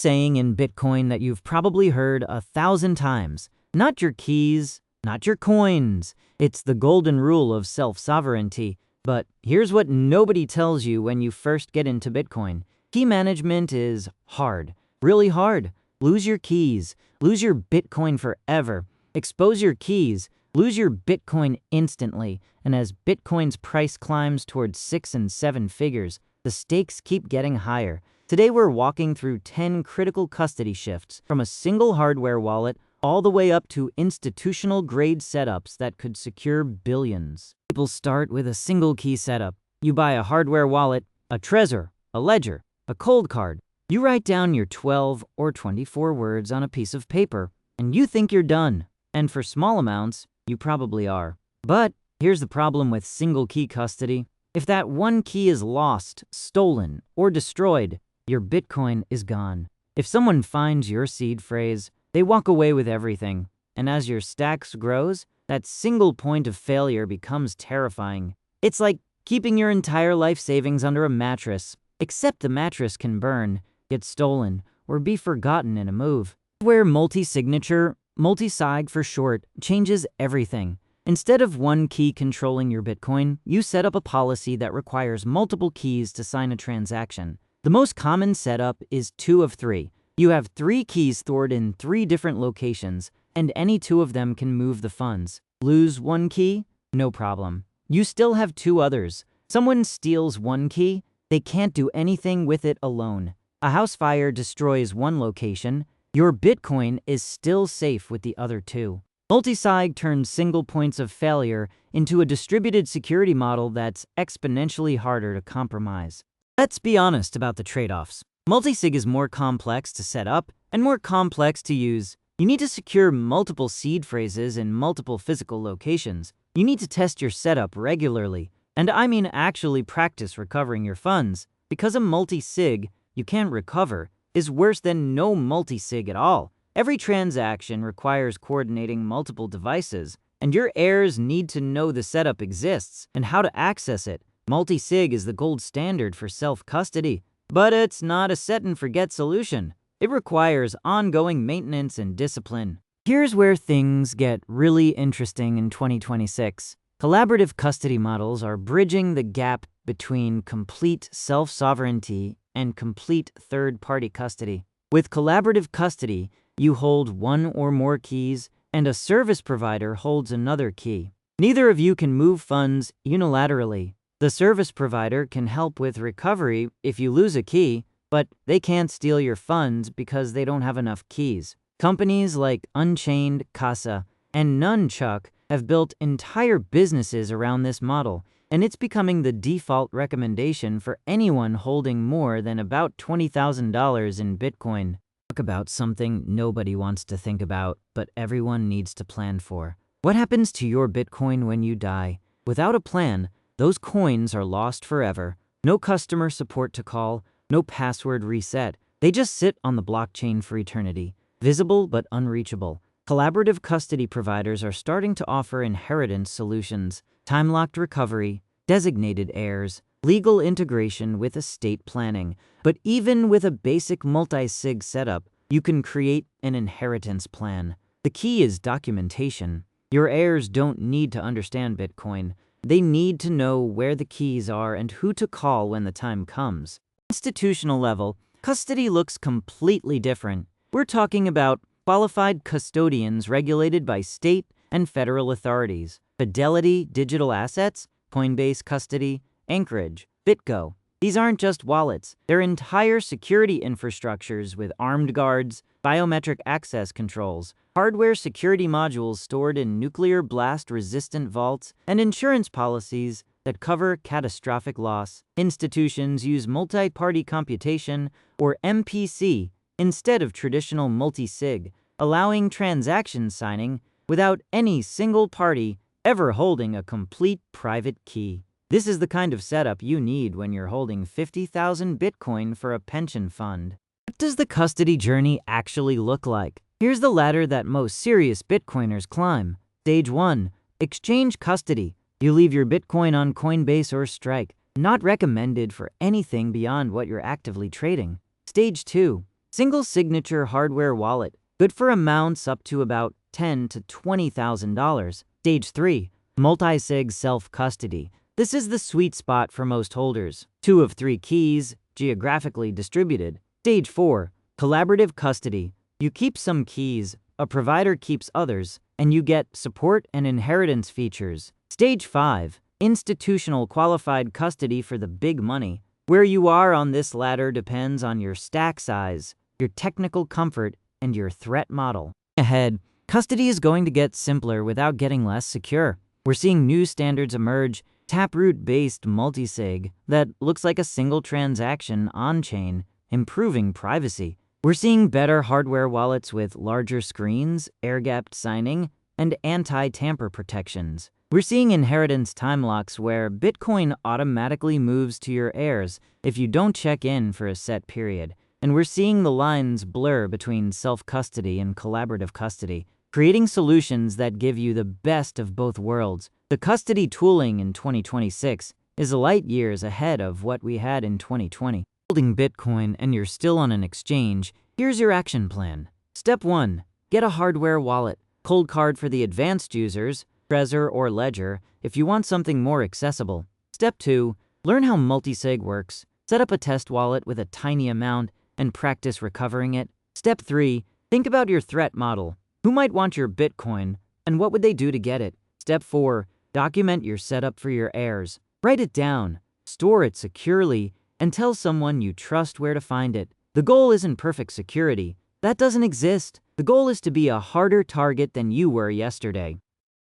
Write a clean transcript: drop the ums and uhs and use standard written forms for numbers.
saying in Bitcoin that you've probably heard 1,000 times. Not your keys, not your coins. It's the golden rule of self-sovereignty. But here's what nobody tells you when you first get into Bitcoin. Key management is hard, really hard. Lose your keys, lose your Bitcoin forever. Expose your keys, lose your Bitcoin instantly. And as Bitcoin's price climbs towards 6 and 7 figures, the stakes keep getting higher. Today we're walking through 10 critical custody shifts from a single hardware wallet all the way up to institutional grade setups that could secure billions. People start with a single key setup. You buy a hardware wallet, a Trezor, a Ledger, a cold card. You write down your 12 or 24 words on a piece of paper, and you think you're done. And for small amounts, you probably are. But here's the problem with single key custody. If that one key is lost, stolen, or destroyed, your Bitcoin is gone. If someone finds your seed phrase, they walk away with everything. And as your stacks grows, that single point of failure becomes terrifying. It's like keeping your entire life savings under a mattress, except the mattress can burn, get stolen, or be forgotten in a move. Where multi-signature, multi-sig for short, changes everything. Instead of one key controlling your Bitcoin, you set up a policy that requires multiple keys to sign a transaction. The most common setup is 2 of 3. You have 3 keys stored in 3 different locations, and any 2 of them can move the funds. Lose one key? No problem. You still have 2 others. Someone steals one key, they can't do anything with it alone. A house fire destroys one location, your Bitcoin is still safe with the other 2. Multisig turns single points of failure into a distributed security model that's exponentially harder to compromise. Let's be honest about the trade-offs. Multisig is more complex to set up and more complex to use. You need to secure multiple seed phrases in multiple physical locations. You need to test your setup regularly. And I mean actually practice recovering your funds. Because a multi-sig you can't recover is worse than no multi-sig at all. Every transaction requires coordinating multiple devices, and your heirs need to know the setup exists and how to access it. Multi-sig is the gold standard for self-custody, but it's not a set-and-forget solution. It requires ongoing maintenance and discipline. Here's where things get really interesting in 2026. Collaborative custody models are bridging the gap between complete self-sovereignty and complete third-party custody. With collaborative custody, you hold one or more keys, and a service provider holds another key. Neither of you can move funds unilaterally. The service provider can help with recovery if you lose a key, but they can't steal your funds because they don't have enough keys. Companies like Unchained, Casa, and Nunchuck have built entire businesses around this model, and it's becoming the default recommendation for anyone holding more than about $20,000 in Bitcoin. Talk about something nobody wants to think about, but everyone needs to plan for. What happens to your Bitcoin when you die? Without a plan, those coins are lost forever. No customer support to call, no password reset. They just sit on the blockchain for eternity, visible but unreachable. Collaborative custody providers are starting to offer inheritance solutions, time-locked recovery, designated heirs, legal integration with estate planning. But even with a basic multi-sig setup, you can create an inheritance plan. The key is documentation. Your heirs don't need to understand Bitcoin. They need to know where the keys are and who to call when the time comes. Institutional level, custody looks completely different. We're talking about qualified custodians regulated by state and federal authorities. Fidelity Digital Assets, Coinbase Custody, Anchorage, BitGo. These aren't just wallets. They're entire security infrastructures with armed guards, biometric access controls, hardware security modules stored in nuclear blast-resistant vaults, and insurance policies that cover catastrophic loss. Institutions use multi-party computation, or MPC, instead of traditional multi-sig, allowing transaction signing without any single party ever holding a complete private key. This is the kind of setup you need when you're holding 50,000 Bitcoin for a pension fund. What does the custody journey actually look like? Here's the ladder that most serious Bitcoiners climb. Stage 1. Exchange custody. You leave your Bitcoin on Coinbase or Strike. Not recommended for anything beyond what you're actively trading. Stage 2. Single signature hardware wallet, good for amounts up to about $10,000 to $20,000. Stage 3. Multi-sig self-custody. This is the sweet spot for most holders. 2 of 3 keys, geographically distributed. Stage 4. Collaborative custody. You keep some keys, a provider keeps others, and you get support and inheritance features. Stage 5. Institutional qualified custody for the big money. Where you are on this ladder depends on your stack size, your technical comfort, and your threat model. Ahead, custody is going to get simpler without getting less secure. We're seeing new standards emerge, Taproot-based multisig that looks like a single transaction on-chain, improving privacy. We're seeing better hardware wallets with larger screens, air-gapped signing, and anti-tamper protections. We're seeing inheritance time locks where Bitcoin automatically moves to your heirs if you don't check in for a set period. And we're seeing the lines blur between self-custody and collaborative custody, creating solutions that give you the best of both worlds. The custody tooling in 2026 is light years ahead of what we had in 2020. Holding Bitcoin and you're still on an exchange, here's your action plan. Step 1. Get a hardware wallet. Cold card for the advanced users, Trezor or Ledger, if you want something more accessible. Step 2. Learn how multisig works. Set up a test wallet with a tiny amount and practice recovering it. Step 3. Think about your threat model. Who might want your Bitcoin, and what would they do to get it? Step 4. Document your setup for your heirs. Write it down, store it securely, and tell someone you trust where to find it. The goal isn't perfect security. That doesn't exist. The goal is to be a harder target than you were yesterday.